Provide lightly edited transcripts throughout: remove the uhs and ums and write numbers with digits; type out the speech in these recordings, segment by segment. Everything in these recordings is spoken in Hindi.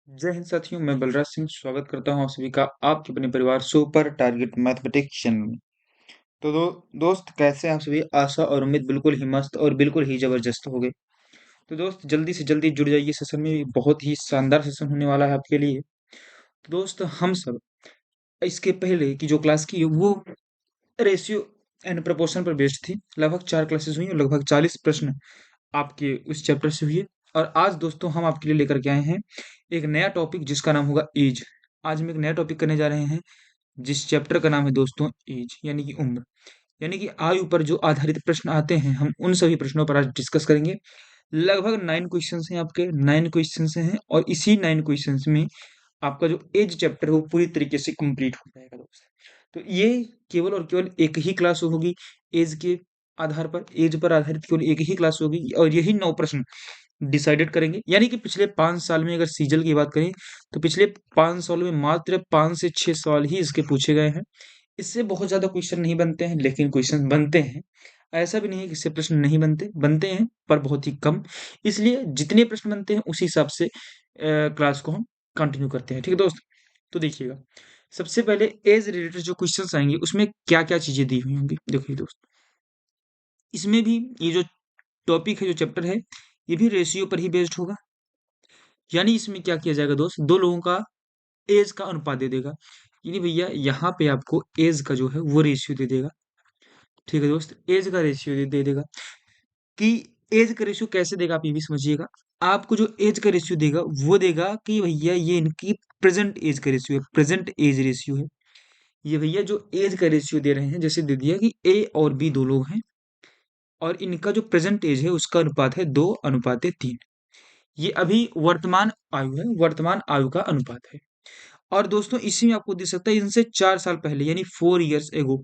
जय हिंद साथियों, मैं बलराज सिंह स्वागत करता हूं आप सभी का आपके अपने परिवार सुपर टारगेट मैथमेटिक्स चैनल में। तो दोस्त कैसे हैं आप सभी। आशा और उम्मीद बिल्कुल ही मस्त और बिल्कुल ही जबरदस्त हो गए। तो दोस्त जल्दी से जल्दी जुड़ जाइए सेशन में, बहुत ही शानदार सेशन होने वाला है आपके लिए। तो दोस्त हम सब इसके पहले की जो क्लास की है वो रेशियो एंड प्रोपोर्शन पर बेस्ड थी। लगभग 4 क्लासेस हुई और लगभग 40 प्रश्न आपके उस चैप्टर से हुए। और आज दोस्तों हम आपके लिए लेकर के आए हैं एक नया टॉपिक जिसका नाम होगा एज। आज हम एक नया टॉपिक करने जा रहे हैं जिस चैप्टर का नाम है दोस्तों एज, यानी कि उम्र, यानी कि आयु पर जो आधारित प्रश्न आते हैं हम उन सभी प्रश्नों पर आज डिस्कस करेंगे। लगभग 9 क्वेश्चंस हैं, आपके 9 क्वेश्चंस हैं और इसी 9 क्वेश्चंस में आपका जो एज चैप्टर है वो पूरी तरीके से कंप्लीट हो जाएगा दोस्त। तो ये केवल और केवल एक ही क्लास होगी। एज के आधार पर, एज पर आधारित केवल एक ही क्लास होगी और यही 9 प्रश्न डिसाइडेड करेंगे। यानी कि पिछले 5 साल में अगर सीजल की बात करें तो पिछले 5 साल में मात्र 5 से 6 सवाल ही इसके पूछे गए हैं। इससे बहुत ज्यादा क्वेश्चन नहीं बनते हैं, लेकिन क्वेश्चन बनते हैं। ऐसा भी नहीं है कि इससे प्रश्न नहीं बनते, बनते हैं पर बहुत ही कम। इसलिए जितने प्रश्न बनते हैं उसी हिसाब से क्लास को हम कंटिन्यू करते हैं। ठीक है दोस्त, तो देखिएगा सबसे पहले एज रिलेटेड जो क्वेश्चंस आएंगे उसमें क्या क्या चीजें दी हुई होंगी। देखिए दोस्त, इसमें भी ये जो टॉपिक है, जो चैप्टर है, ये भी रेशियो पर ही बेस्ड होगा। यानी इसमें क्या किया जाएगा दोस्त, दो लोगों का एज का अनुपात दे देगा। यानी भैया यहाँ पे आपको एज का जो है वो रेशियो दे देगा। ठीक है दोस्त, एज का रेशियो दे देगा कि एज का रेशियो कैसे देगा, आप ये भी समझिएगा। आपको जो एज का रेशियो देगा वो देगा कि भैया ये इनकी प्रेजेंट एज का रेशियो है, प्रेजेंट एज रेशियो है। ये भैया जो एज का रेशियो दे रहे हैं, जैसे दे दिया कि ए और बी दो लोग हैं और इनका जो प्रेजेंट एज है उसका अनुपात है 2:3। ये अभी वर्तमान आयु है, वर्तमान आयु का अनुपात है। और दोस्तों इसी में आपको दे सकता है इनसे 4 साल पहले, यानी 4 years एगो,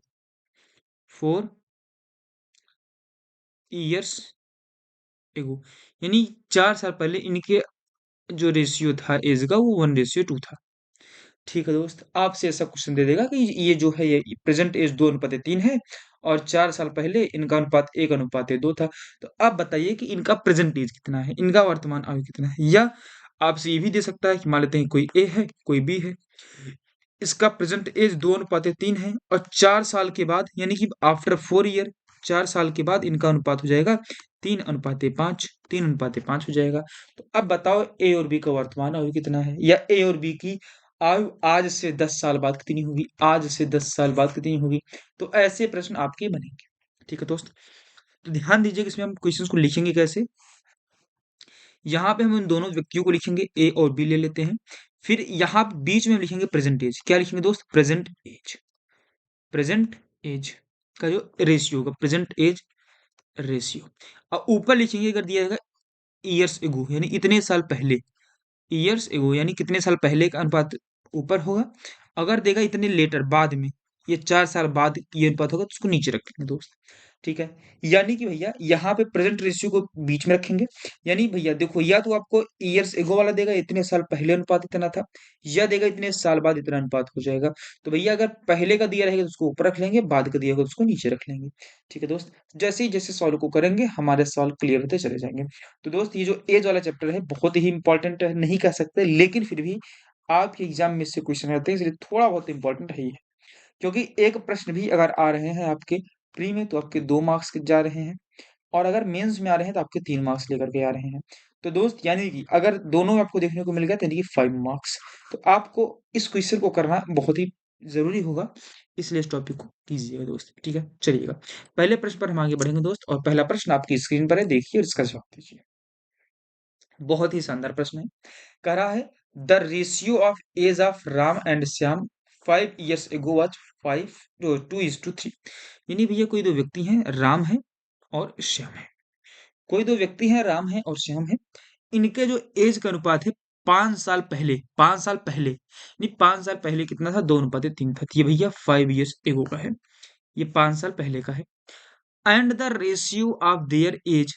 4 years एगो, यानी 4 साल पहले इनके जो रेशियो था एज का वो 1:2 था। ठीक है दोस्त, आपसे ऐसा क्वेश्चन दे देगा कि ये जो है ये प्रेजेंट एज 2:3 है और 4 साल पहले इनका अनुपात 1:2 था। तो आप बताइए कि इनका प्रेजेंट एज कितना है, इनका वर्तमान आयु कितना है। या आपसे ये भी दे सकता है कि मान लेते हैं कोई ए है कोई बी है, इसका प्रेजेंट एज 2:3 है और 4 साल के बाद, यानी कि आफ्टर 4 ईयर, 4 साल के बाद इनका अनुपात हो जाएगा 3:5, 3:5 हो जाएगा। तो अब बताओ ए और बी का वर्तमान आयु कितना है, या ए और बी की आयु आज से 10 साल बाद कितनी होगी, आज से 10 साल बाद कितनी होगी। तो ऐसे प्रश्न आपके बनेंगे। ठीक है दोस्त, तो ध्यान दीजिए कि इसमें हम क्वेश्चंस को लिखेंगे कैसे। यहाँ पे हम उन दोनों व्यक्तियों को लिखेंगे, ए और बी ले लेते हैं। फिर यहाँ बीच में हम लिखेंगे प्रेजेंट एज। क्या लिखेंगे दोस्त, प्रेजेंट एज, प्रेजेंट एज का जो रेशियो होगा, प्रेजेंट एज रेशियो। और ऊपर लिखेंगे अगर दिया जाएगा ईयर्स एगो, यानी इतने साल पहले, ईयर्स एगो यानी कितने साल पहले का अनुपात ऊपर होगा। अगर देगा इतने लेटर बाद में, ये 4 साल बाद ये अनुपात होगा तो उसको नीचे रखेंगे दोस्त। ठीक है, यानी कि भैया यहाँ पे प्रेजेंट रेशियो को बीच में रखेंगे। यानी भैया देखो, या तो आपको ईयर्स एगो वाला देगा इतने साल पहले अनुपात इतना था, या देगा इतने साल बाद इतना अनुपात हो जाएगा। तो भैया अगर पहले का दिया रहेगा तो उसको ऊपर रख लेंगे, बाद का दिया होगा तो उसको नीचे रख लेंगे। ठीक है दोस्त, जैसे ही जैसे सॉल्व को करेंगे हमारे सॉल्व क्लियर होते चले जाएंगे। तो दोस्त ये जो एज वाला चैप्टर है बहुत ही इंपॉर्टेंट है, नहीं कह सकते लेकिन फिर भी आपके एग्जाम में इससे क्वेश्चन आते हैं, इसलिए थोड़ा बहुत इंपॉर्टेंट है ही है। क्योंकि एक प्रश्न भी अगर आ रहे हैं आपके प्री में तो आपके 2 मार्क्स जा रहे हैं, और अगर मेंस में आ रहे हैं तो आपके 3 मार्क्स लेकर के आ रहे हैं। तो दोस्त यानी कि अगर दोनों में आपको देखने को मिल गया तो यानी कि 5 मार्क्स। तो आपको इस क्वेश्चन को करना बहुत ही जरूरी होगा, इसलिए इस टॉपिक को कीजिएगा दोस्त। ठीक है, चलिएगा पहले प्रश्न पर हम आगे बढ़ेंगे दोस्त, और पहला प्रश्न आपकी स्क्रीन पर है, देखिए और इसका जवाब दीजिए। बहुत ही शानदार प्रश्न है। कह रहा है the ratio of age of Ram and Shyam 5 years ago was 2:3। यानी भैया कोई दो व्यक्ति हैं, राम है और श्याम है। कोई दो व्यक्ति हैं, राम है और श्याम है। इनके जो एज का अनुपात है 5 साल पहले, 5 साल पहले, नहीं 5 साल पहले कितना था, 2:3 था। तो ये भैया 5 years एगो का है, ये 5 साल पहले का है। And the ratio of their age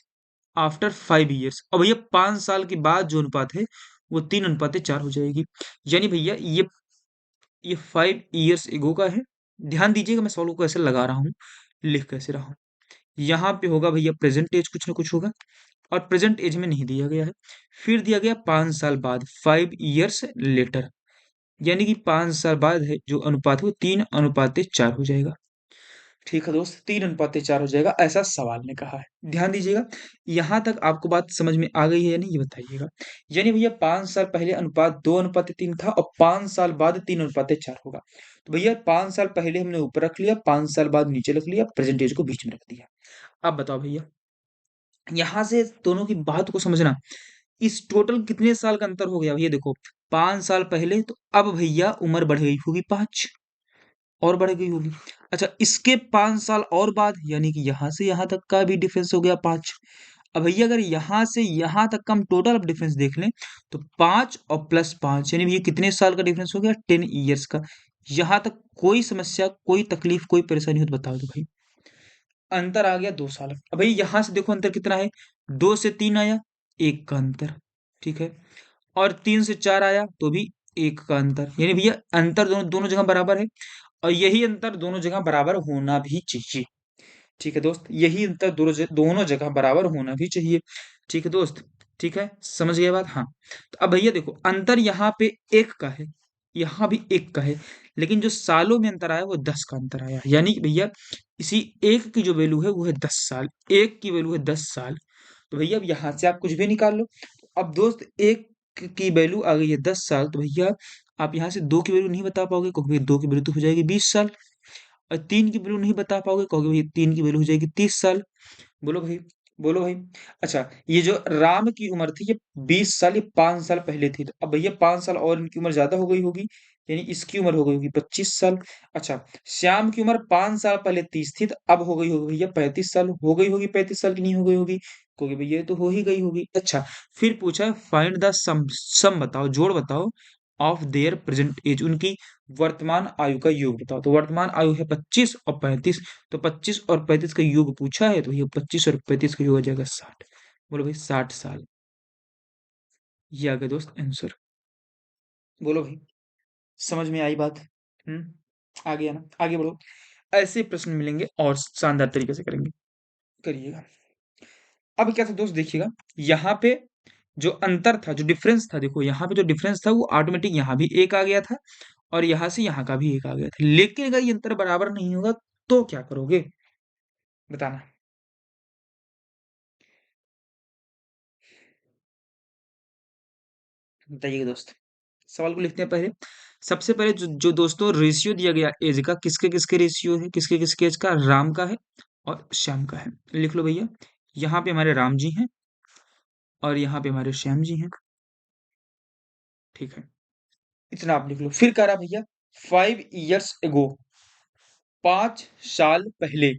after 5 years, और भैया 5 साल के बाद जो अनुपात है वो 3:4 हो जाएगी। यानी भैया ये 5 years एगो का है। ध्यान दीजिएगा मैं सॉल्व को कैसे लगा रहा हूँ, लिख कैसे रहा हूँ। यहाँ पे होगा भैया प्रेजेंट एज कुछ ना कुछ होगा, और प्रेजेंट एज में नहीं दिया गया है। फिर दिया गया 5 साल बाद, 5 ईयर्स लेटर, यानी कि 5 साल बाद है जो अनुपात है वो 3:4 हो जाएगा। ठीक है दोस्त, 3:4 हो जाएगा, ऐसा सवाल ने कहा है। ध्यान दीजिएगा, यहाँ तक आपको बात समझ में आ गई है या नहीं, ये बताइएगा। यानी भैया 5 साल पहले अनुपात 2:3 था और 5 साल बाद 3:4 होगा। तो भैया 5 साल पहले हमने ऊपर रख लिया, 5 साल बाद नीचे रख लिया, प्रेजेंटेज को बीच में रख दिया। अब बताओ भैया, यहाँ से दोनों की बात को समझना, इस टोटल कितने साल का अंतर हो गया भैया, देखो 5 साल पहले, तो अब भैया उम्र बढ़ गई होगी 5, और बढ़ गई होगी। अच्छा, इसके 5 साल और बाद, यानी कि यहाँ से यहाँ तक का भी डिफरेंस हो गया 5। अब भैया अगर यहाँ से यहाँ तक का हम टोटल डिफरेंस देख लें, तो 5 और +5, यानी भैया कितने साल का डिफरेंस हो गया, 10 ईयर्स का। यहाँ तक कोई समस्या, कोई तकलीफ, कोई परेशानी हो तो बताओ दो भाई। अंतर आ गया 2 साल। अब भाई यहाँ से देखो अंतर कितना है, 2 से 3 आया, 1 का अंतर, ठीक है। और 3 से 4 आया तो भी 1 का अंतर, यानी भैया अंतर दोनों दोनों जगह बराबर है। और यही अंतर दोनों जगह बराबर होना भी चाहिए। ठीक है दोस्त, यही अंतर दोनों जगह बराबर होना भी चाहिए। ठीक है दोस्त, ठीक है, समझ गए बात, हाँ। तो अब भैया देखो अंतर यहाँ पे 1 का है, यहाँ भी 1 का है, लेकिन जो सालों में अंतर आया वो 10 का अंतर आया, यानी कि भैया इसी 1 की जो वैल्यू है वो है 10 साल, 1 की वैल्यू है 10 साल। तो भैया अब यहाँ से आप कुछ भी निकाल लो। अब दोस्त 1 की वैल्यू आ गई है 10 साल, तो भैया आप यहाँ से 2 की वैल्यू नहीं बता पाओगे, क्योंकि 2 की वैल्यू तो हो जाएगी 20 साल। और 3 की वैल्यू नहीं बता पाओगे, कहोगे भाई 3 की वैल्यू हो जाएगी 30 साल। बोलो भाई, बोलो भाई। अच्छा, ये जो राम की उम्र थी ये 20 साल, ये 5 साल पहले थी, तो अब भैया 5 साल और इनकी उम्र ज्यादा हो गई होगी, यानी इसकी उम्र हो गई होगी 25 साल। अच्छा, श्याम की उम्र 5 साल पहले 30 थी, तो अब हो गई होगी भैया 35 साल, हो गई होगी 35 साल की नहीं हो गई होगी, क्योंकि भैया ये तो हो ही गई होगी। अच्छा, फिर पूछा फाइंड द सम बताओ, जोड़ बताओ ऑफ देयर प्रेजेंट एज, उनकी वर्तमान आयु का योग बताओ। तो वर्तमान आयु है 25 और 35, तो 25 और 35 का योग पूछा है, तो ये 25 और 35 का योग हो जाएगा 60। बोलो भाई 60 साल, ये आ गया दोस्त आंसर। बोलो भाई, समझ में आई बात? आ गया ना, आगे बढ़ो। ऐसे प्रश्न मिलेंगे और शानदार तरीके से करेंगे, करिएगा। अब क्या था दोस्त, देखिएगा यहाँ पे जो अंतर था, जो डिफरेंस था, देखो यहाँ पे जो डिफरेंस था वो ऑटोमेटिक यहाँ भी 1 आ गया था, और यहाँ से यहाँ का भी 1 आ गया था। लेकिन अगर ये अंतर बराबर नहीं होगा तो क्या करोगे, बताना। बताइएगा दोस्त, सवाल को लिखते हैं पहले। सबसे पहले जो दोस्तों रेशियो दिया गया एज का, किसके किसके रेशियो है, किसके किसके एज का, राम का है और श्याम का है। लिख लो भैया, यहाँ पे हमारे राम जी हैं और यहाँ पे हमारे श्याम जी हैं। ठीक है, इतना आप लिख लो। फिर कह रहा भैया 5 years ago, 5 साल पहले,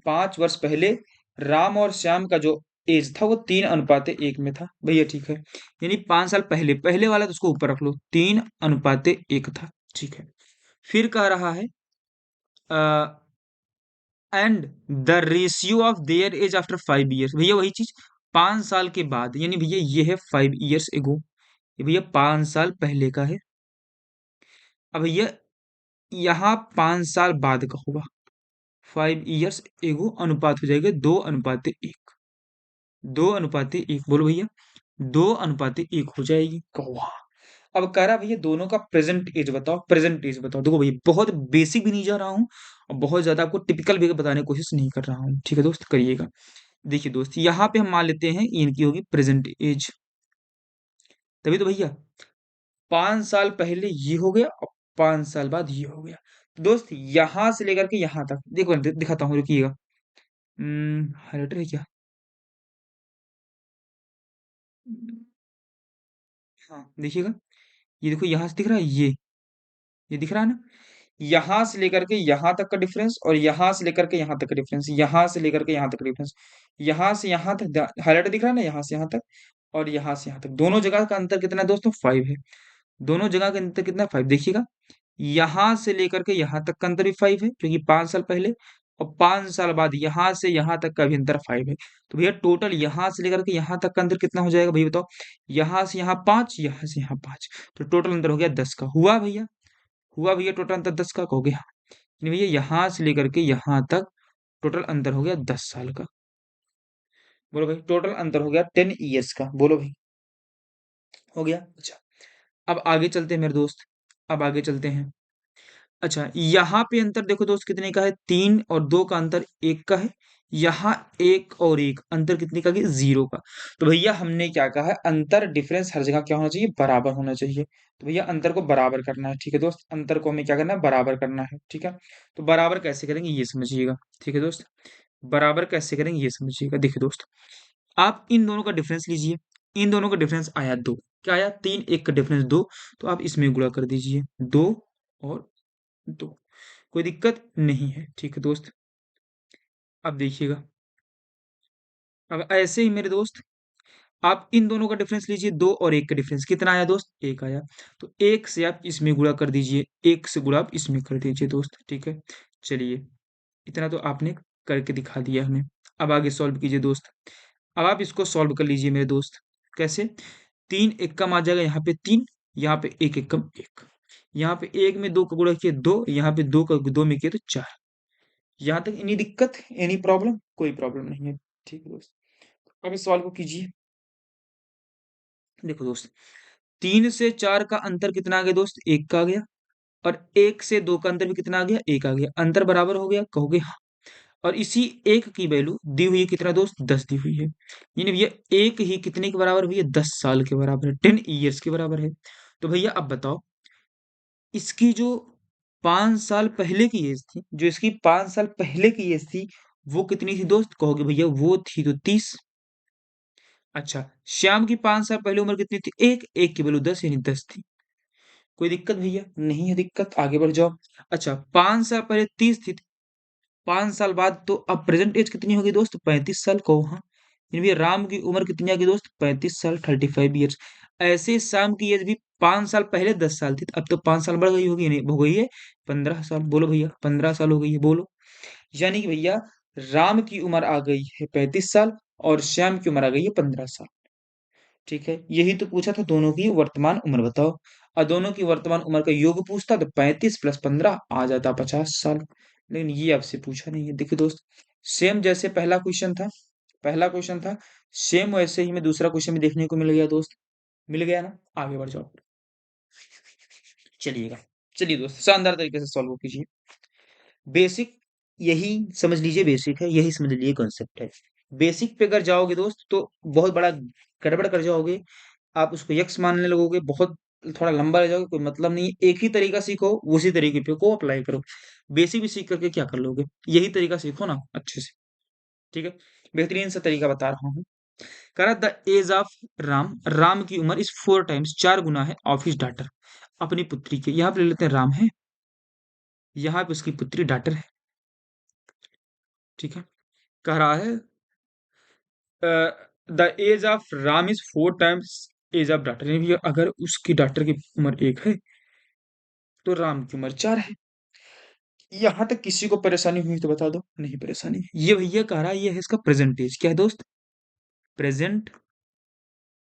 5 वर्ष पहले राम और श्याम का जो एज था वो 3:1 में था। भैया ठीक है, यानी 5 साल पहले, पहले वाला तो उसको ऊपर रख लो, 3:1 था। ठीक है, फिर कह रहा है and the ratio of their age after 5 years, भैया वही चीज 5 साल के बाद, यानी भैया ये है 5 years एगो, ये भैया 5 साल पहले का है। अब भैया यहाँ 5 साल बाद का होगा, 5 years एगो अनुपात हो जाएगा 2:1, 2:1, बोलो भैया 2:1 हो जाएगी, कहो हाँ। अब कह रहा भैया दोनों का प्रेजेंट एज बताओ, प्रेजेंट एज बताओ। देखो भैया बहुत बेसिक भी नहीं जा रहा हूँ और बहुत ज्यादा आपको टिपिकल भी बताने की कोशिश नहीं कर रहा हूँ, ठीक है दोस्त, करिएगा। देखिए दोस्त, यहाँ पे हम मान लेते हैं इनकी होगी प्रेजेंट एज, तभी तो भैया 5 साल पहले ये हो गया और 5 साल बाद ये हो गया। दोस्त यहां से लेकर के यहां तक देखो, दिखाता हूँ, रुकिएगा। हाइलाइटर है क्या? हाँ देखिएगा, ये देखो यहाँ से दिख रहा है, ये दिख रहा है ना, यहाँ से लेकर के यहाँ तक का डिफरेंस और यहाँ से लेकर के यहाँ तक का डिफरेंस, यहाँ से लेकर के यहाँ तक का डिफरेंस, यहाँ से यहाँ तक हाईलाइट दिख रहा है ना, यहाँ से यहाँ तक और यहाँ से यहाँ तक, दोनों जगह का अंतर कितना है दोस्तों, 5 है। दोनों जगह का अंतर कितना, 5, देखिएगा। यहाँ से लेकर के यहाँ तक का अंतर भी 5 है, क्योंकि 5 साल पहले, और 5 साल बाद यहाँ से यहाँ तक का भी अंतर 5 है। तो भैया टोटल यहाँ से लेकर के यहाँ तक का अंतर कितना हो जाएगा भैया बताओ, यहाँ से यहाँ 5, यहाँ से यहाँ 5, तो टोटल अंतर हो गया 10 का। हुआ भैया, हुआ भैया टोटल अंतर 10 का, कहोगे हाँ। यानी भैया यहाँ से लेकर के यहाँ तक टोटल अंतर हो गया 10 साल का। बोलो भाई, टोटल अंतर हो गया 10 ईयर्स का। बोलो भाई, हो गया। अच्छा, अब आगे चलते हैं मेरे दोस्त, अब आगे चलते हैं। अच्छा, यहाँ पे अंतर देखो दोस्त कितने का है, 3 और 2 का अंतर 1 का है। यहाँ 1 और 1 अंतर कितने का है, 0 का। तो भैया हमने क्या कहा है, अंतर डिफरेंस हर जगह क्या होना चाहिए, बराबर होना चाहिए। तो भैया अंतर को बराबर करना है, ठीक है दोस्त, अंतर को हमें क्या करना है, बराबर करना है, ठीक है। तो बराबर कैसे करेंगे ये समझिएगा, ठीक है दोस्त। बराबर कैसे करेंगे ये समझिएगा। देखिए दोस्त, आप इन दोनों का डिफरेंस लीजिए, इन दोनों का डिफरेंस आया 2, क्या आया, 3, 1 का डिफरेंस 2। तो आप इसमें गुणा कर दीजिए, 2 और 2, कोई दिक्कत नहीं है, ठीक है दोस्त। अब देखिएगा, अब ऐसे ही मेरे दोस्त, आप इन दोनों का डिफरेंस लीजिए, 2 और 1 का डिफरेंस कितना आया दोस्त, 1 आया। तो 1 से आप इसमें गुणा कर दीजिए, 1 से गुणा आप इसमें कर दीजिए दोस्त, ठीक है। चलिए, इतना तो आपने करके दिखा दिया हमें। अब आगे सॉल्व कीजिए दोस्त। अब आप इसको सॉल्व कर लीजिए मेरे दोस्त। कैसे, 3 एकम आ जाएगा, यहाँ पे 3, यहाँ पे 1 एकम 1, यहाँ पे 1 में 2 का गुणा किया 2, यहाँ पे 2 का 2 में किया तो 4। यहाँ तक एनी दिक्कत, एनी प्रॉब्लम, कोई प्रॉब्लम नहीं है, ठीक है दोस्त। अब इस सवाल को कीजिए। देखो दोस्त, 3 से 4 का अंतर कितना आ गया दोस्त, 1 का आ गया। और 1 से 2 का अंतर भी कितना आ गया, 1 आ गया। अंतर बराबर हो गया, कहोगे हाँ। और इसी 1 की वैल्यू दी हुई है कितना दोस्त, 10 दी हुई है। यानी भैया 1 ही कितने के बराबर है भैया, 10 साल के बराबर है, 10 ईयर्स के बराबर है। तो भैया अब बताओ, इसकी जो 5 साल पहले की एज थी, जो इसकी 5 साल पहले की एज थी, वो कितनी थी दोस्त, कहोगे भैया वो थी तो 30। अच्छा, श्याम की 5 साल पहले उम्र कितनी थी, 1, 1 की वैल्यू 10 यानी 10 थी। कोई दिक्कत भैया, नहीं है दिक्कत, आगे बढ़ जाओ। अच्छा, 5 साल पहले 30 थी, 5 साल बाद तो अब प्रेजेंट एज कितनी होगी दोस्त, 35 साल को, हाँ। यानी भैया राम की उम्र कितनी आ गई दोस्त, 35 साल, 35 ईयर्स। ऐसे श्याम की एज भी 5 साल पहले 10 साल थी, तो अब तो 5 साल बढ़ गई होगी, नहीं हो गई है 15 साल। बोलो भैया, 15 साल हो गई है, बोलो। यानी कि भैया राम की उम्र आ गई है 35 साल, और श्याम की उम्र आ गई है 15 साल, ठीक है। यही तो पूछा था, दोनों की वर्तमान उम्र बताओ। और दोनों की वर्तमान उम्र का योग पूछता तो 35 + 15 आ जाता 50 साल। लेकिन ये आपसे पूछा नहीं है। देखिए दोस्त, सेम जैसे पहला क्वेश्चन था, पहला क्वेश्चन था, सेम वैसे ही में दूसरा क्वेश्चन भी देखने को मिल गया दोस्त, मिल गया ना। आगे बढ़ जाओ, चलिएगा। चलिए दोस्त, शानदार तरीके से सॉल्व कीजिए। बेसिक, यही समझ लीजिए बेसिक है, यही समझ लीजिए कॉन्सेप्ट है। बेसिक पे अगर जाओगे दोस्त तो बहुत बड़ा गड़बड़ कर जाओगे, आप उसको यक्स मानने लगोगे, बहुत थोड़ा लंबा रह जाओगे, कोई मतलब नहीं है। एक ही तरीका सीखो, उसी तरीके पे को अप्लाई करो। बेसिक भी सीख करके क्या कर लोगे, यही तरीका सीखो ना अच्छे से, ठीक है। बेहतरीन सा तरीका बता रहा हूँ। कह the age of Ram, Ram की उम्र इस 4 टाइम्स, 4 गुना है ऑफ हिज डॉटर, अपनी पुत्री के। यहाँ पे ले लेते हैं राम है, यहाँ पे उसकी पुत्री डॉटर है, ठीक है। कह रहा है the age of Ram is 4 times age of daughter, यानी अगर उसकी डॉटर की उम्र 1 है तो राम की उम्र 4 है। यहां तक किसी को परेशानी हुई तो बता दो, नहीं परेशानी है। ये भैया कह रहा है, ये है इसका प्रेजेंट एज, क्या है दोस्त, प्रेजेंट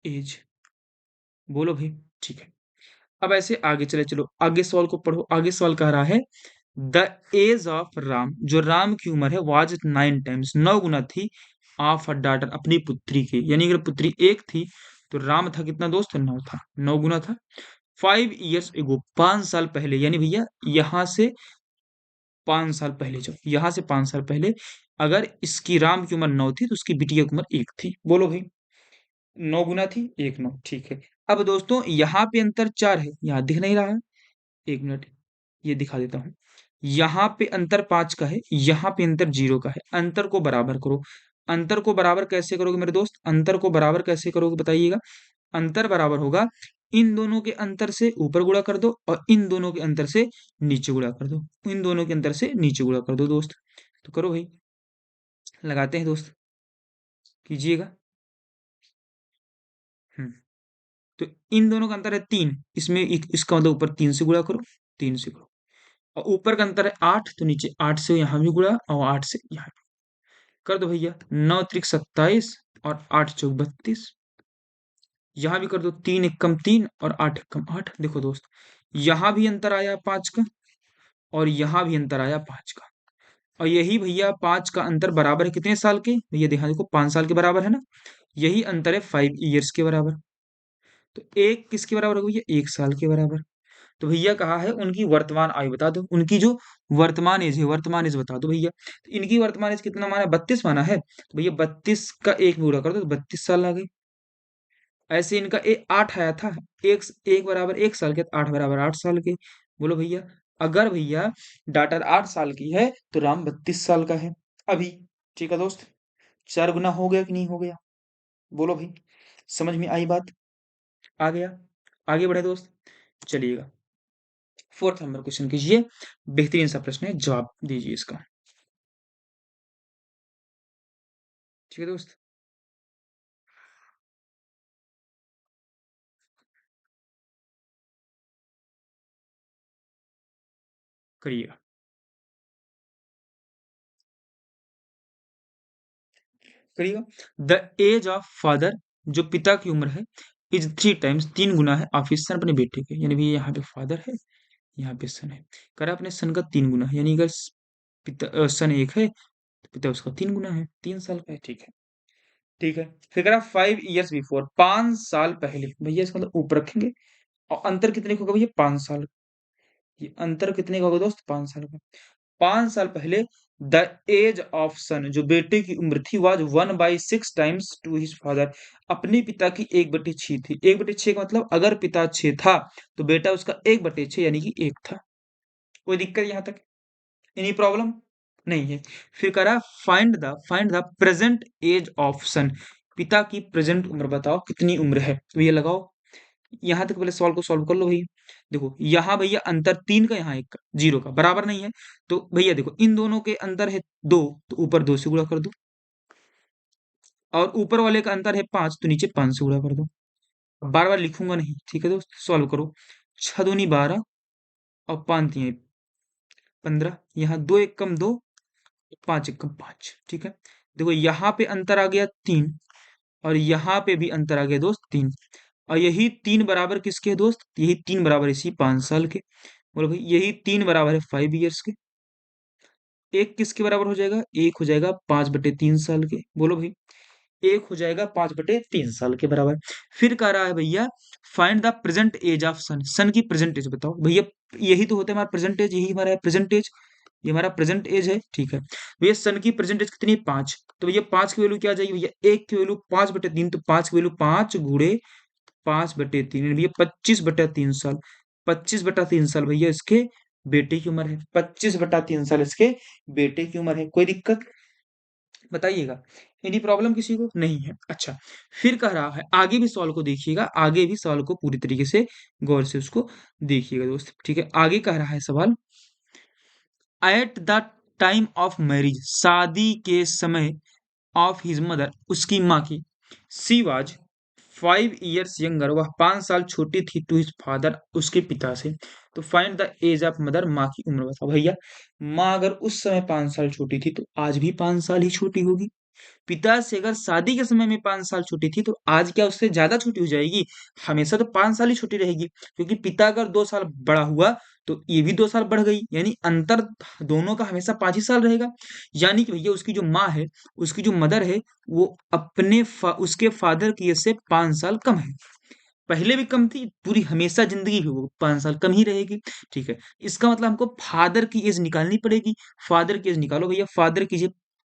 एज। बोलो भाई, ठीक है। अब ऐसे आगे चले, चलो आगे सवाल को पढ़ो। आगे सवाल कह रहा है द एज ऑफ राम, जो राम की उम्र है, वाज 9 टाइम्स, 9 गुना थी, ऑफ अ डॉटर, अपनी पुत्री के। यानी अगर पुत्री 1 थी तो राम था कितना दोस्त, 9 था, 9 गुना था। 5 ईयर्स एगो, 5 साल पहले, यानी भैया यहां से 5 साल पहले जाओ, यहां से 5 साल पहले अगर इसकी राम की उम्र 9 थी तो उसकी बिटिया की उम्र 1 थी। बोलो भाई, 9 गुना थी, 1 9, ठीक है। अब दोस्तों यहाँ पे अंतर 4 है, यहाँ दिख नहीं रहा है, 1 मिनट, ये दिखा देता हूँ। यहाँ पे अंतर 5 का है, यहाँ पे अंतर 0 का है। अंतर को बराबर करो। अंतर को बराबर कैसे करोगे मेरे दोस्त, अंतर को बराबर कैसे करोगे बताइएगा। अंतर बराबर होगा, इन दोनों के अंतर से ऊपर गुणा कर दो, और इन दोनों के अंतर से नीचे गुणा कर दो, इन दोनों के अंतर से नीचे गुणा कर दो दोस्त। तो करो भाई, लगाते हैं दोस्त, कीजिएगा। हम्म तो इन दोनों का अंतर है 3, इसमें इसका मतलब ऊपर 3 से गुणा करो, 3 से करो। और ऊपर का अंतर है 8, तो नीचे 8 से यहाँ भी गुणा, और 8 से यहाँ भी। कर दो भैया, 9 त्रिक 27, और 8 चौक 32। यहाँ भी कर दो, 3 एकम 3 और 8 एकम 8। देखो दोस्त, यहाँ भी अंतर आया 5 का, और यहाँ भी अंतर आया 5 का। और यही भैया 5 का अंतर बराबर है कितने साल के? भैया ध्यान देखो, 5 साल के बराबर है ना? यही अंतर है 5 ईयर्स के बराबर। तो एक किसके बराबर होगा भैया? 1 साल के बराबर। तो भैया कहा है उनकी वर्तमान आयु बता दो, उनकी जो वर्तमान एज है, वर्तमान एज बता दो भैया। तो इनकी वर्तमान एज कितना माना है? 32 माना है, तो भैया 32 का एक में गुणा कर दो तो 32 साल आ गई। ऐसे इनका 8 आया था, एक एक बराबर 1 साल के, तो 8 बराबर 8 साल के। बोलो भैया, अगर भैया डाटा 8 साल की है तो राम 32 साल का है अभी। ठीक है दोस्त, 4 गुना हो गया कि नहीं हो गया? बोलो भाई, समझ में आई बात? आ गया? आगे बढ़े दोस्त, चलिएगा। फोर्थ नंबर क्वेश्चन कीजिए, बेहतरीन सा प्रश्न है, जवाब दीजिए इसका। ठीक है दोस्त, करिएगा। करिएगा। द एज ऑफ फादर, जो पिता की उम्र है, इज 3 टाइम्स, 3 गुना है ऑफ हिज सन, अपने बेटे के। यानी भी यहाँ पे फादर है, यहाँ पे सन है। करा अपने सन का 3 गुना है, यानी अगर सन 1 है तो पिता उसका 3 गुना है, 3 साल का है। ठीक है, ठीक है। फिर करा 5 ईयर्स बिफोर, 5 साल पहले। भैया इसका मतलब ऊपर रखेंगे, और अंतर कितने का होगा भैया? 5 साल। ये अंतर कितने का होगा दोस्त? 5 साल का। 5 साल पहले द एज ऑफ सन, जो बेटे की उम्र थी, was 1/6 times to his father, अपने पिता की 1/6 थी। 1/6 का मतलब अगर पिता 6 था तो बेटा उसका 1/6 यानी कि 1 था। कोई दिक्कत यहाँ तक? Any problem? नहीं है। फिर कह रहा find the present age of son, पिता की प्रेजेंट उम्र बताओ कितनी उम्र है। तो ये लगाओ, यहाँ तक पहले सवाल को सॉल्व कर लो भैया। देखो यहाँ भैया अंतर 3 का, यहाँ 1 का, 0 का, बराबर नहीं है। तो भैया देखो इन दोनों के अंतर है 2, तो ऊपर 2 से गुणा कर दो, और ऊपर वाले का अंतर है 5, तो नीचे 5 से गुणा कर दो। बार बार लिखूंगा नहीं, ठीक है दोस्त, सॉल्व करो। 6 दूनी 12, और 5 तियां 15, यहाँ 2 1 कम 2, 5 1 कम 5। ठीक है, देखो यहाँ पे अंतर आ गया 3, और यहाँ पे भी अंतर आ गया दोस्त 3, और यही 3 बराबर किसके हैं दोस्त? यही 3 बराबर इसी 5 साल के। बोलो भाई, यही 3 बराबर है 5 ईयर्स के। एक किसके बराबर हो जाएगा? एक हो जाएगा 5/3 साल के। बोलो भाई, एक हो जाएगा 5/3 साल के बराबर। फिर कह रहा है भैया find the present age of son, son की प्रेजेंट एज बताओ। भैया यही तो होता है हमारा प्रेजेंट एज, यही हमारा है प्रेजेंट एज, ये हमारा प्रेजेंट एज है। ठीक है भैया, सन की प्रेजेंट एज कितनी है? 5। तो भैया 5 की वैल्यू क्या आ जाएगी भैया? एक की वैल्यू 5/3, तो 5 की वैल्यू 5 गुणे 5/3, भैया 25/3 साल। 25/3 साल भैया इसके बेटे की उम्र है। 25/3 साल इसके बेटे की उम्र है। कोई दिक्कत बताइएगा? एनी प्रॉब्लम किसी को? नहीं है। अच्छा, फिर कह रहा है आगे भी सवाल को देखिएगा, आगे भी सवाल को पूरी तरीके से गौर से उसको देखिएगा दोस्त। ठीक है, आगे कह रहा है सवाल, at the time of marriage, शादी के समय, ऑफ हिज मदर, उसकी माँ की, सी वाज 5 ईयर्स यंगर, वह 5 साल छोटी थी, टू हिज फादर, उसके पिता से। तो find the age of mother, माँ की उम्र बताओ। भैया माँ अगर उस समय 5 साल छोटी थी तो आज भी 5 साल ही छोटी होगी। पिता से अगर शादी के समय में 5 साल छोटी थी तो आज क्या उससे ज्यादा छोटी हो जाएगी? हमेशा तो 5 साल ही छोटी रहेगी, क्योंकि पिता अगर 2 साल बड़ा हुआ तो ये भी 2 साल बढ़ गई, यानी अंतर दोनों का हमेशा 5 ही साल रहेगा। यानी कि भैया उसकी जो माँ है, उसकी जो मदर है, वो उसके फादर की एज से 5 साल कम है। पहले भी कम थी, पूरी हमेशा जिंदगी भी वो 5 साल कम ही रहेगी। ठीक है, इसका मतलब हमको फादर की एज निकालनी पड़ेगी। फादर की एज निकालो भैया, फादर की एज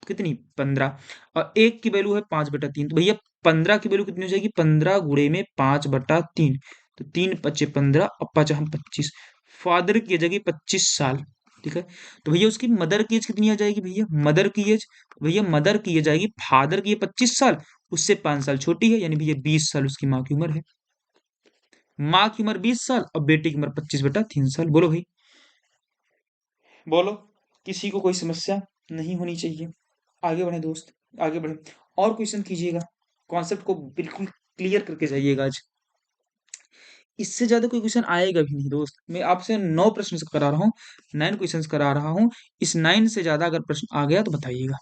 कितनी? 15, और एक की वैल्यू है 5/3, तो भैया 15 की वैल्यू कितनी हो जाएगी? 15 गुणे में 5/3, तो 3 × 5 = 15, और 5 हम 25। फादर की एज आएगी 25 साल। ठीक है, तो भैया उसकी मदर की एज कितनी आ जाएगी भैया? मदर की एज, भैया मदर की एज आएगी, फादर की 25 साल, उससे 5 साल छोटी है, यानी भैया 20 साल उसकी माँ की उम्र है। माँ की उम्र 20 साल और बेटे की उम्र 25/3 साल। बोलो भाई, बोलो, किसी को कोई समस्या नहीं होनी चाहिए। आगे बढ़े दोस्त, आगे बढ़े, और क्वेश्चन कीजिएगा, कॉन्सेप्ट को बिल्कुल क्लियर करके जाइएगा आज। इससे ज्यादा कोई क्वेश्चन आएगा भी नहीं दोस्त। मैं आपसे 9 प्रश्न करा रहा हूँ, 9 क्वेश्चन करा रहा हूँ। इस 9 से ज्यादा अगर प्रश्न आ गया तो बताइएगा,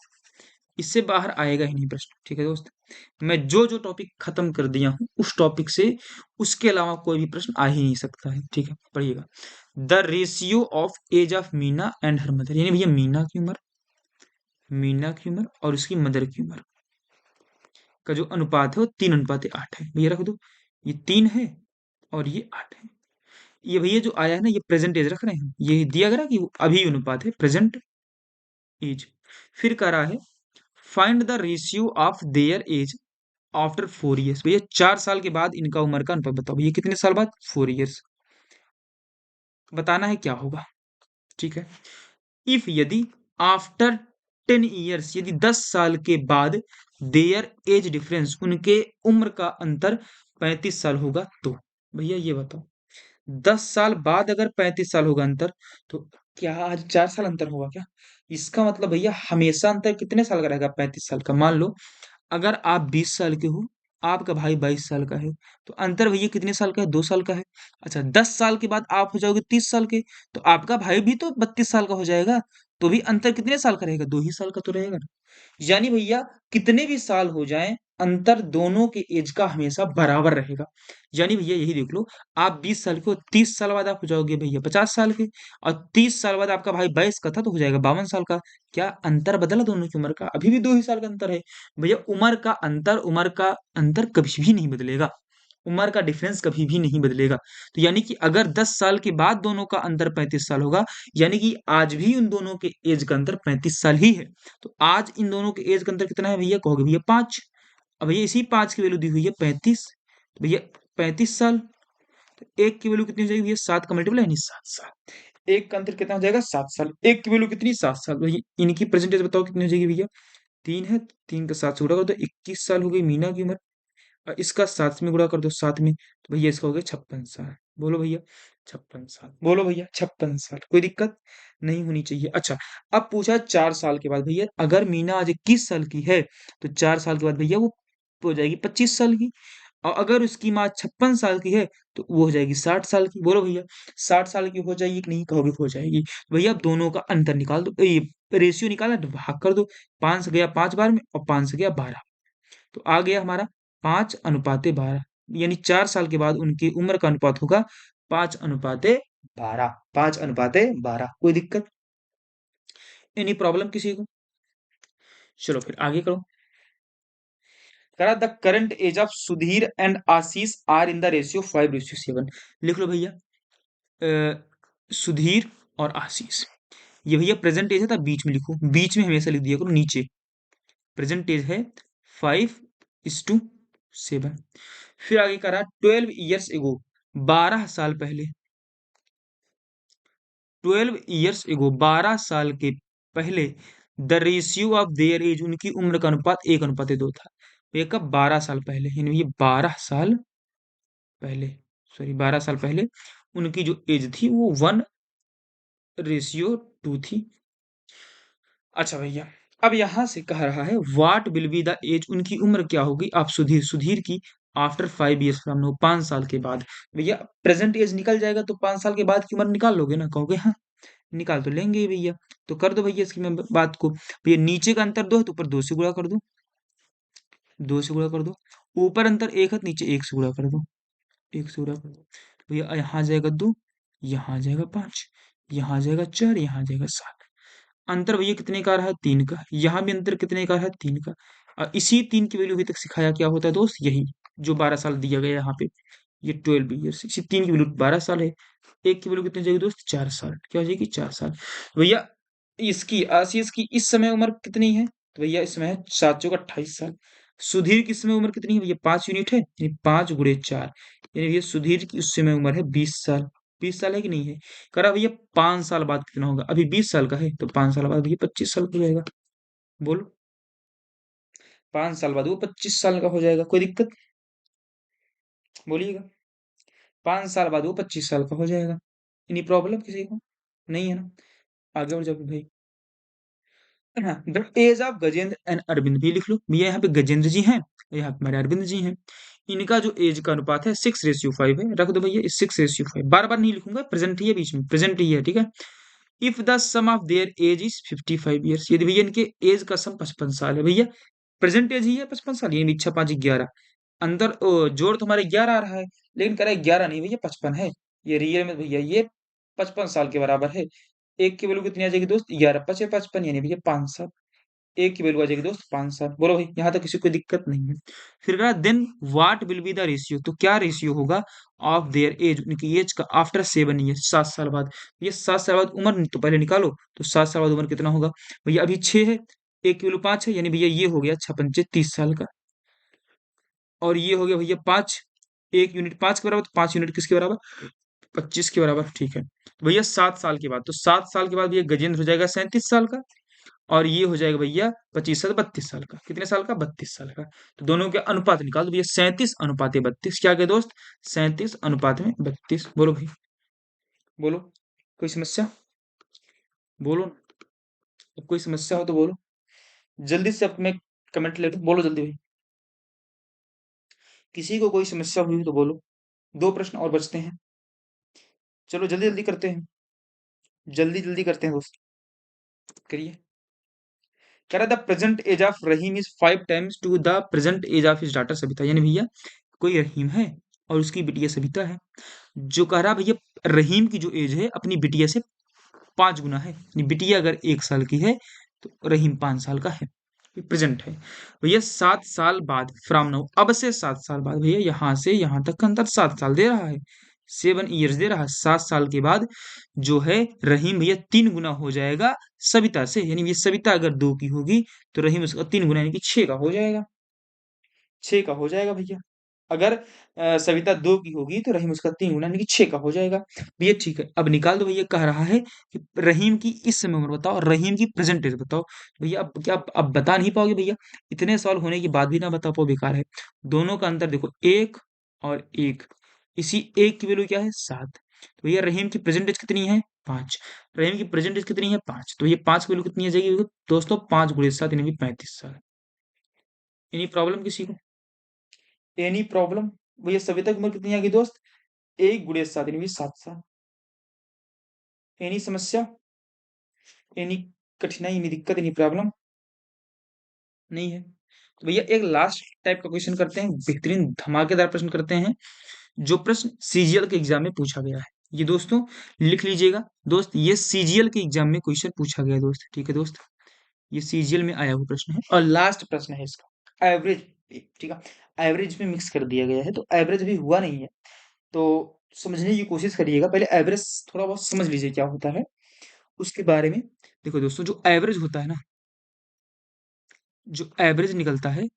इससे बाहर आएगा ही नहीं प्रश्न। ठीक है दोस्त, मैं जो जो टॉपिक खत्म कर दिया हूँ उस टॉपिक से, उसके अलावा कोई भी प्रश्न आ ही नहीं सकता है। ठीक है, पढ़िएगा। The ratio of age of Meena and her mother, यानी भैया मीना की उम्र, मीना की उम्र और उसकी मदर की उम्र का जो अनुपात है वो 3:8 है। भैया रख दो, ये 3 है और ये 8 है। ये भैया जो आया है ना, ये प्रेजेंट एज रख रहे हैं हम, ये दिया गया कि वो अभी अनुपात है, प्रेजेंट एज। फिर कह रहा है find the ratio of their age after 4 years. भैया 4 साल के बाद इनका उम्र का अनुपात बताओ। भैया कितने साल बाद? 4 ईयर्स। बताना है क्या होगा, ठीक है। इफ यदि आफ्टर 10 ईयर्स, यदि 10 साल के बाद देयर एज डिफरेंस, उनके उम्र का अंतर 35 साल होगा तो। भैया ये बताओ, 10 साल बाद अगर 35 साल होगा अंतर, तो क्या आज 4 साल अंतर होगा क्या? इसका मतलब भैया हमेशा अंतर कितने साल का रहेगा? 35 साल का। मान लो अगर आप 20 साल के हो, आपका भाई 22 साल का है, तो अंतर भैया कितने साल का है? 2 साल का है। अच्छा, 10 साल के बाद आप हो जाओगे 30 साल के, तो आपका भाई भी तो 32 साल का हो जाएगा, तो भी अंतर कितने साल का रहेगा? 2 ही साल का तो रहेगा ना। यानी भैया कितने भी साल हो जाएं, अंतर दोनों के एज का हमेशा बराबर रहेगा। यानी भैया यही देख लो, आप 20 साल के हो, 30 साल बाद आप हो जाओगे भैया 50 साल के, और 30 साल बाद आपका भाई 22 का था तो हो जाएगा 52 साल का। क्या अंतर बदला दोनों की उम्र का? अभी भी 2 ही साल का अंतर है। भैया उम्र का अंतर कभी भी नहीं बदलेगा। उम्र का डिफरेंस कभी भी नहीं बदलेगा। तो यानी कि अगर 10 साल के बाद दोनों का अंतर 35 साल होगा, यानी कि आज भी उन दोनों के एज का अंतर 35 साल ही है। तो आज इन दोनों के एज का अंतर कितना है भैया? कहोगे भैया 5। अब भैया इसी 5 की वैल्यू दी हुई है 35, तो भैया 35 साल। तो एक की वैल्यू कितनी हो जाएगी भैया? 7 का मल्टीपल यानी 7 साल। एक का अंतर कितना हो जाएगा? 7 साल। एक की वैल्यू कितनी? 7 साल। भैया इनकी प्रेजेंटेज बताओ कितनी हो जाएगी भैया? 3 है, 3 का 7 से गुणा कर दो, 21 साल हो गई मीना की उम्र। इसका 7 में गुणा कर दो, 7 में, तो भैया इसका हो गया 56 साल। बोलो भैया 56 साल। बोलो भैया 56 साल। कोई दिक्कत नहीं होनी चाहिए। अच्छा, अब पूछा 4 साल के बाद। भैया अगर मीना आज 21 साल की है, तो 4 साल के बाद भैया वो हो जाएगी 25 साल की। और अगर उसकी माँ 56 साल की है, तो वो हो जाएगी 60 साल की। बोलो भैया 60 साल की हो जाएगी कि नहीं? कहोगे हो जाएगी। भैया अब दोनों का अंतर निकाल दो, ये रेशियो निकालना है तो भाग कर दो। 5 से गया 5 बार में, और 5 से गया 12, तो आ गया हमारा 5:12। यानी 4 साल के बाद उनकी उम्र का अनुपात होगा 5:12। 5:12। कोई दिक्कत? एनी प्रॉब्लम किसी को? चलो फिर आगे करो। करा the current age of Sudhir and Ashish are in the ratio 5:7। लिख लो भैया, सुधीर और आशीष। ये भैया प्रेजेंट एज है, तब बीच में लिखो, बीच में हमेशा लिख दिया करो नीचे। प्रेजेंट एज है 5:7। फिर आगे करा 12 ईयर्स एगो, 12 साल पहले। 12 ईयर्स एगो, 12 साल के पहले, the ratio of their age, उनकी उम्र का अनुपात 1:2 था। तो ये कब? 12 साल पहले, यानी ये 12 साल पहले, सॉरी 12 साल पहले उनकी जो एज थी वो 1:2 थी। अच्छा भैया, अब यहां से कह रहा है what will be the age, उनकी उम्र क्या होगी? आप सुधीर, सुधीर की आफ्टर 5 ईयर्स फ्रॉम नाउ, 5 साल के बाद। भैया प्रेजेंट एज निकल जाएगा तो 5 साल के बाद की उम्र निकाल लोगे ना? कहोगे हाँ निकाल तो लेंगे ही भैया। तो कर दो भैया इसकी मैं बात को। भैया नीचे का अंतर 2 है तो ऊपर 2 से गुणा कर दो, 2 से गुणा कर दो। ऊपर अंतर 1 है तो नीचे 1 से गुणा कर दो, 1 से गुणा कर दो। तो भैया यहाँ आ जाएगा 2, यहाँ आ जाएगा 5, यहाँ आ जाएगा 4, यहाँ आ जाएगा 7। अंतर भैया कितने का रहा है? 3 का। यहाँ भी अंतर कितने का है? 3 का। और इसी 3 की वैल्यू अभी तक सिखाया क्या होता है दोस्त? यही जो 12 साल दिया गया यहाँ पे, ये 12 ईयर्स, इसी 3 की वैल्यू 12 साल है। एक की वैल्यू कितनी हो जाएगी दोस्त? 4 साल। क्या हो जाएगी? 4 साल। भैया इसकी, आशीष की इस समय उम्र कितनी है? तो भैया इसमें है 7 चौक 28 साल। सुधीर की इस समय उम्र कितनी है भैया? 5 यूनिट है, यानी 5 × 4, यानी भैया सुधीर की उस समय उम्र है 20 साल। 20 साल है कि नहीं है? करा भैया 5 साल बाद कितना होगा? अभी 20 साल का है, तो 5 साल बाद भैया 25 साल का हो जाएगा। बोलो 5 साल बाद वो 25 साल का हो जाएगा। कोई दिक्कत? बोलिएगा। 5 साल बाद वो 25 साल का हो जाएगा। इनी प्रॉब्लम किसी को नहीं है ना? आगे बढ़ जाओ भाई। हाँ, the age of Gajendra and Arvind भी लिख लो भैया। यहाँ पे गजेंद्र जी हैं, यहाँ पे हमारे अरविंद जी हैं। इनका जो एज का अनुपात है 6:5 है। रख दो भैया 6:5। बार बार नहीं लिखूंगा, प्रेजेंट ही है, बीच में प्रेजेंट ही है, ठीक है। If the sum of their age is 55 years, यदि भैया इनके एज का सम 55 साल है। भैया प्रेजेंट एज ही है 55 साल, यानी 6×5 = 11। अंदर जोड़ तो हमारे 11 आ रहा है, लेकिन कह रहा है 11 नहीं भैया 55 है। ये रियल में भैया ये 55 साल के बराबर है। एक की वैल्यू कितनी आ जाएगी दोस्त? 11×5 = 55, यानी भैया 5 साल। एक की वैल्यू आ जाएगी दोस्त 5 साल। बोलो भाई, यहाँ तक किसी को दिक्कत नहीं है। फिर कहा then what will be the ratio, तो क्या रेशियो होगा ऑफ देयर एज, उनकी एज का आफ्टर 7 ईयर, 7 साल बाद। ये 7 साल बाद उम्र तो पहले निकालो, तो 7 साल बाद उम्र कितना होगा भैया, अभी 6 है, एक की वैल्यू 5 है, यानी भैया ये हो गया 6 पंचे 30 साल का। और ये हो गया भैया 5, एक यूनिट 5 के बराबर, तो 5 यूनिट किसके बराबर, 25 के बराबर। ठीक है, तो भैया 7 साल के बाद, तो 7 साल के बाद भैया गजेंद्र हो जाएगा 37 साल का, और ये हो जाएगा भैया 25 7 32 साल का। कितने साल का, 32 साल का। तो दोनों के अनुपात निकाल दो भैया, 37 अनुपात 32, क्या क्या दोस्त, 37 अनुपात 32। बोलो भाई, बोलो, कोई समस्या, बोलो। अब कोई समस्या हो तो बोलो, जल्दी से अपने कमेंट ले लो, बोलो जल्दी भाई। किसी को कोई समस्या हुई हो तो बोलो, 2 प्रश्न और बचते हैं, चलो जल्दी जल्दी करते हैं, जल्दी जल्दी करते हैं दोस्त, करिए। कह रहा the present age of Rahim is 5 times to the present age of his daughter Savita, यानी भैया कोई रहीम है और उसकी बिटिया सविता है। जो कह रहा भैया रहीम की जो एज है अपनी बिटिया से 5 गुना है, यानी बिटिया अगर 1 साल की है तो रहीम 5 साल का है, प्रेजेंट है। भैया 7 साल बाद फ्रॉम नाउ, अब से 7 साल बाद, भैया यहां से यहां तक का अंतर 7 साल दे रहा है, 7 ईयर्स दे रहा है। 7 साल के बाद जो है रहीम भैया 3 गुना हो जाएगा सविता से, यानी ये सविता अगर 2 की होगी तो रहीम उसका 3 गुना यानी कि 6 का हो जाएगा, 6 का हो जाएगा भैया। अगर सविता 2 की होगी तो रहीम उसका 3 गुना यानी कि 6 का हो जाएगा भैया। ठीक है, अब निकाल दो भैया। कह रहा है कि रहीम की इस समय उम्र बताओ, रहीम की प्रेजेंट एज बताओ। भैया अब क्या अब बता नहीं पाओगे भैया, इतने सवाल होने के बाद भी ना बता पाओ, बेकार है। दोनों का अंतर देखो, 1 और 1, इसी 1 की वैल्यू क्या है 7। तो भैया रहीम की प्रेजेंट एज कितनी है 5, रहीम की प्रेजेंट एज कितनी है 5, तो ये 5 की वैल्यू कितनी आ जाएगी दोस्तों, 5 × 7 यानी कि 35 साल। एनी प्रॉब्लम किसी को, एनी प्रॉब्लम। भैया सविता की उम्र कितनी आ गई दोस्त, 1 × 7 यानी 7 साल। एनी समस्या, एनी कठिनाई, एनी दिक्कत, एनी प्रॉब्लम नहीं है। तो भैया एक लास्ट टाइप का क्वेश्चन करते हैं, बेहतरीन धमाकेदार प्रश्न करते हैं, जो प्रश्न सीजीएल के एग्जाम में पूछा गया है। ये दोस्तों लिख लीजिएगा दोस्त, ये सीजीएल के एग्जाम में क्वेश्चन पूछा गया है दोस्त। ठीक है दोस्त, ये सीजीएल में आया हुआ प्रश्न है और लास्ट प्रश्न है इसका, एवरेज। ठीक है, एवरेज में मिक्स कर दिया गया है, तो एवरेज भी हुआ नहीं है, तो समझने की कोशिश करिएगा। पहले एवरेज थोड़ा बहुत समझ लीजिए क्या होता है, उसके बारे में। देखो दोस्तों, जो एवरेज होता है ना, जो एवरेज निकलता है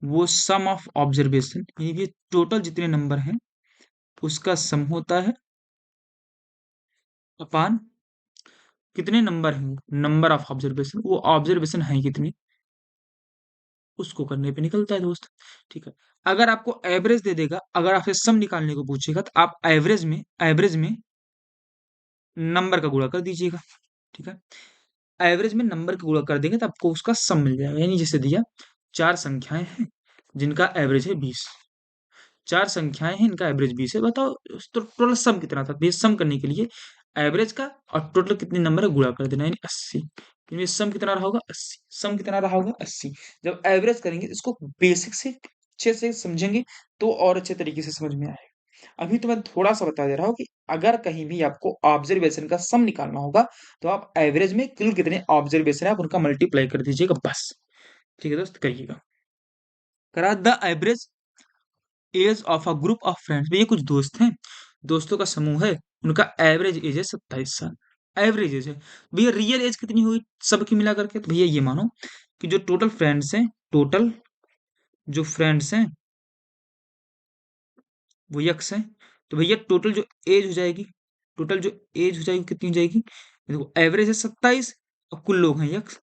वो सम ऑफ ऑब्जर्वेशन, यानी कि टोटल जितने नंबर हैं उसका सम होता है अपान कितने नंबर हैं, नंबर ऑफ ऑब्जर्वेशन, वो ऑब्जर्वेशन है कितने, उसको करने पे निकलता है दोस्त। ठीक है, अगर आपको एवरेज दे देगा, अगर आपसे सम निकालने को पूछेगा तो आप एवरेज में नंबर का गुणा कर दीजिएगा। ठीक है, एवरेज में नंबर का गुणा कर देंगे तो आपको उसका सम मिल जाएगा। यानी जैसे दिया 4 संख्याएं हैं जिनका एवरेज है 20, 4 संख्याएं हैं इनका एवरेज 20 है, बताओ तो टोटल सम कितना था। तो ये सम करने के लिए एवरेज का और टोटल कितने नंबर है गुणा कर देना, यानी 80। यानी सम कितना रहा होगा 80, सम कितना रहा होगा 80। जब एवरेज करेंगे इसको बेसिक से अच्छे से समझेंगे तो और अच्छे तरीके से समझ में आएगा। अभी तो मैं थोड़ा सा बता दे रहा हूँ कि अगर कहीं भी आपको ऑब्जर्वेशन का सम निकालना होगा तो आप एवरेज में कुल कितने ऑब्जर्वेशन है आप उनका मल्टीप्लाई कर दीजिएगा बस। ठीक है दोस्त, करिएगा। करा the average age of a group of friends, भैया कुछ दोस्त हैं, दोस्तों का समूह है, उनका एवरेज एज है 27 साल, एवरेज एज है। भैया रियल एज कितनी हुई सबकी मिला करके, तो भैया ये मानो कि जो टोटल फ्रेंड्स हैं, टोटल जो फ्रेंड्स हैं वो यक्स है, तो भैया टोटल जो एज हो जाएगी, टोटल जो एज हो जाएगी कितनी हो जाएगी, देखो एवरेज है 27 और कुल लोग हैं यक्स,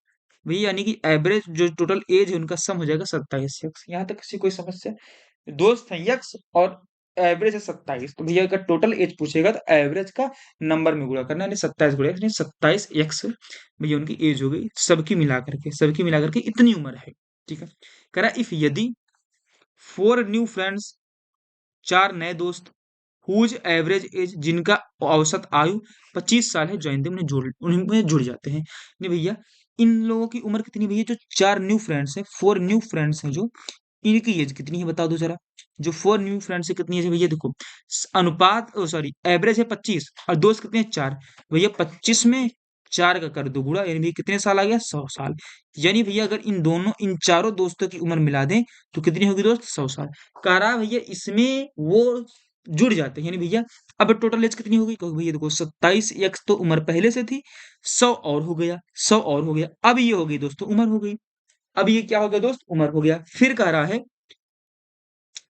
भैया यानी कि एवरेज जो टोटल एज है उनका सम हो जाएगा 27 यक्स। यहाँ तक किसी कोई समस्या, दोस्त हैं यक्स और एवरेज है 27, तो भैया अगर टोटल एज पूछेगा तो एवरेज का नंबर में गुणा करना, यानी 27 गुणा यानी 27 यक्स भैया उनकी एज हो गई, सबकी मिला करके इतनी उम्र है। ठीक है, कह रहा इफ यदि 4 न्यू फ्रेंड्स, 4 नए दोस्त, हुज एवरेज एज जिनका औसत आयु 25 साल है, ज्वाइन उनमें जुड़ जाते हैं। नहीं भैया इन लोगों की उम्र कितनी भैया, जो 4 न्यू फ्रेंड्स हैं, 4 न्यू फ्रेंड्स हैं जो, इनकी एज कितनी है बता दो जरा। जो 4 न्यू फ्रेंड्स है कितनी एज है भैया, देखो अनुपात सॉरी एवरेज है 25 और दोस्त कितने हैं 4, भैया 25 में 4 का कर दो गुणा, यानी भैया कितने साल आ गया? 100 साल। यानी भैया अगर इन चारों दोस्तों की उम्र मिला दें तो कितनी होगी दोस्त? 100 साल। कह रहा भैया इसमें वो जुड़ जाते हैं, यानी भैया अब टोटल एज कितनी होगी? क्योंकि भैया देखो 27 एक्स तो उम्र पहले से थी, 100 और हो गया, 100 और हो गया, अब ये हो गई दोस्तों उम्र हो गई। अब ये क्या हो गया दोस्त? उम्र हो गया। फिर कह रहा है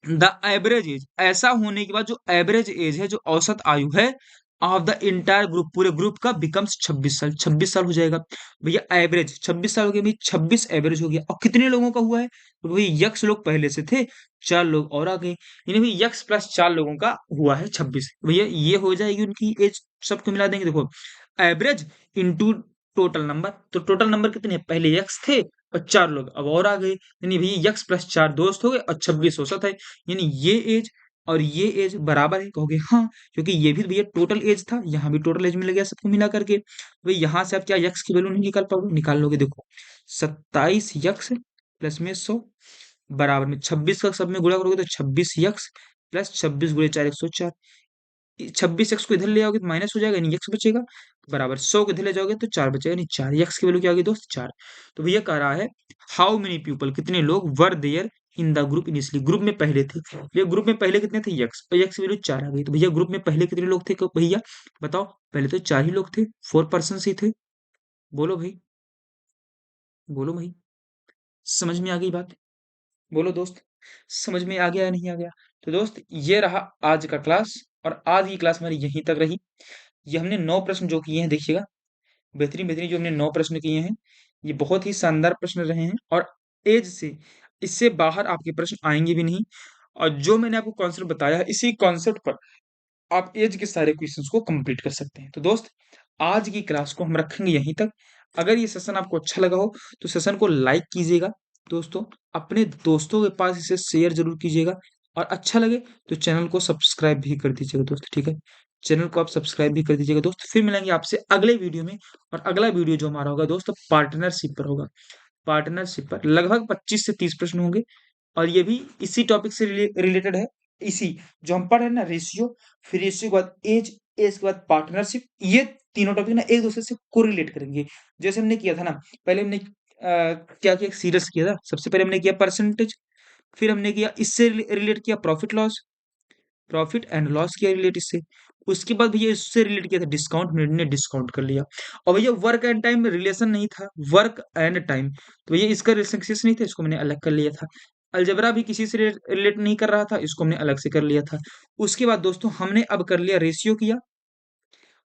द एवरेज एज, ऐसा होने के बाद जो एवरेज एज है, जो औसत आयु है ऑफ द इंटायर ग्रुप, पूरे ग्रुप का बिकम्स 26 साल, 26 साल हो जाएगा। भैया एवरेज 26 साल हो गया, भाई 26 एवरेज हो गया। और कितने लोगों का हुआ है? तो भाई यक्स लोग पहले से थे, 4 लोग और आ गए, यानी भाई यक्स प्लस 4 लोगों का हुआ है 26। भैया ये हो जाएगी उनकी एज, सबको मिला देंगे। देखो एवरेज इंटू टोटल नंबर, तो टोटल नंबर कितने? पहले यक्स थे और 4 लोग अब और आ गए, यानी भैया यक्स प्लस 4 दोस्त हो गए और 26 औसत है। यानी ये एज और ये एज बराबर है? कहोगे हाँ, क्योंकि ये भी भैया टोटल एज था, यहाँ भी टोटल एज मिल गया सबको मिला करके। भाई यहाँ से आप क्या यक्स की वैल्यू नहीं निकाल पाओगे? निकाल लोगे। देखो 27 यक्स प्लस में 100 बराबर में 26 का सब में गुणा करोगे तो 26 यक्स प्लस 26 गुणे 4 104। 26 एक्स को इधर ले आओगे तो माइनस हो जाएगा, यानी एक्स बचेगा, बराबर 100 को इधर ले जाओगे तो 4 बचेगा, यानी 4 एक्स की वैल्यू क्या होगी दोस्त? 4। तो भैया कह रहा है हाउ मेनी पीपल, कितने लोग were there in the group initially, group में पहले थे। भैया ग्रुप में पहले कितने थे? यक्स, और यक्स की वैल्यू 4 आ गई। तो भैया ग्रुप में पहले कितने लोग थे? भैया बताओ, पहले तो 4 ही लोग थे, 4 पर्सन ही थे। बोलो भाई, बोलो भाई, समझ में आ गई बात? बोलो दोस्त, समझ में आ गया या नहीं आ गया? तो दोस्त ये रहा आज का क्लास, और आज की क्लास हमारी यहीं तक रही। ये हमने 9 प्रश्न जो किए हैं, देखिएगा बेहतरीन बेहतरीन जो हमने 9 प्रश्न किए हैं, ये बहुत ही शानदार प्रश्न रहे हैं, और एज से इससे बाहर आपके प्रश्न आएंगे भी नहीं। और जो मैंने आपको कॉन्सेप्ट बताया है, इसी कॉन्सेप्ट पर आप एज के सारे क्वेश्चंस को कंप्लीट कर सकते हैं। तो दोस्त आज की क्लास को हम रखेंगे यहीं तक। अगर ये सेशन आपको अच्छा लगा हो तो सेशन को लाइक कीजिएगा दोस्तों, अपने दोस्तों के पास इसे शेयर जरूर कीजिएगा, और अच्छा लगे तो चैनल को सब्सक्राइब भी कर दीजिएगा दोस्त, ठीक है? चैनल को आप सब्सक्राइब भी कर दीजिएगा दोस्त। फिर मिलेंगे आपसे अगले वीडियो में, और अगला वीडियो जो हमारा होगा दोस्त पार्टनरशिप पर होगा। पार्टनरशिप पर लगभग 25 से 30 प्रश्न होंगे, और ये भी इसी टॉपिक से रिलेटेड है। इसी जो हम पढ़ रहे हैं ना, रेशियो, फिर रेशियो के बाद एज, एज के बाद पार्टनरशिप, ये तीनों टॉपिक ना एक दूसरे से कोरिलेट करेंगे। जैसे हमने किया था ना, पहले हमने क्या किया, सीरियस किया था। सबसे पहले हमने किया परसेंटेज, फिर हमने किया इससे रिलेट किया profit loss, profit and loss किया रिलेट इससे। उसके बाद भैया इससे रिलेट किया था डिस्काउंट, हमने डिस्काउंट कर लिया। और भैया वर्क एंड टाइम में रिलेशन नहीं था, वर्क एंड टाइम, तो भैया इसका रिलेशनशिप नहीं था, इसको मैंने अलग कर लिया था। अलजबरा भी किसी से रिलेट नहीं कर रहा था, इसको हमने अलग से कर लिया था। उसके बाद दोस्तों हमने अब कर लिया रेशियो किया,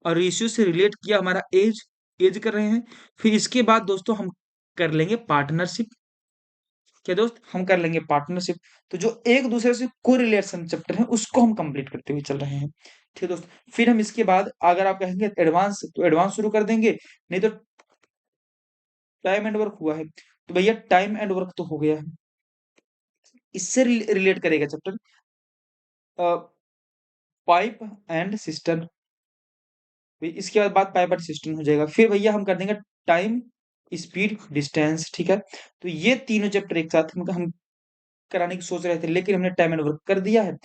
और रेशियो से रिलेट किया हमारा एज, एज कर रहे हैं। फिर इसके बाद दोस्तों हम कर लेंगे पार्टनरशिप। क्या दोस्त? हम कर लेंगे पार्टनरशिप। तो जो एक दूसरे से कोरिलेशन चैप्टर है उसको हम कंप्लीट करते हुए चल रहे हैं, ठीक है दोस्त? फिर हम इसके बाद अगर आप कहेंगे एडवांस, तो एडवांस शुरू कर देंगे, नहीं तो टाइम एंड वर्क हुआ है, तो भैया टाइम एंड वर्क तो हो गया है। इससे रिलेट करेगा चैप्टर पाइप एंड सिस्टम, इसके बाद पाइप एंड सिस्टम हो जाएगा। फिर भैया हम कर देंगे टाइम, स्पीड, डिस्टेंस, ठीक है? तो ये तीनों चैप्टर एक साथ हम कराने की सोच रहे थे, लेकिन हमने टाइम एंड वर्क कर दिया है।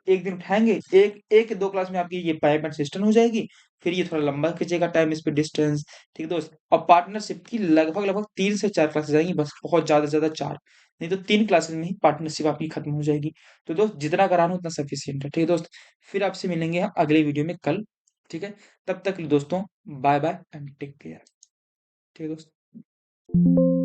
एक दिन उठाएंगे, एक एक 2 क्लास में आपकी ये पाइप एंड सिस्टम हो जाएगी। फिर ये थोड़ा लंबा खींचेगा, टाइम स्पीड डिस्टेंस, ठीक है दोस्त? और पार्टनरशिप की लगभग लगभग 3 से 4 क्लासेस आएंगी, बस बहुत ज्यादा से ज्यादा 4, नहीं तो 3 क्लासेस में ही पार्टनरशिप आपकी खत्म हो जाएगी। तो दोस्त जितना कराना उतना सफिशियंट है, ठीक है दोस्त? फिर आपसे मिलेंगे हम अगले वीडियो में कल, ठीक है? तब तक के लिए दोस्तों bye bye and take care, ठीक है दोस्त?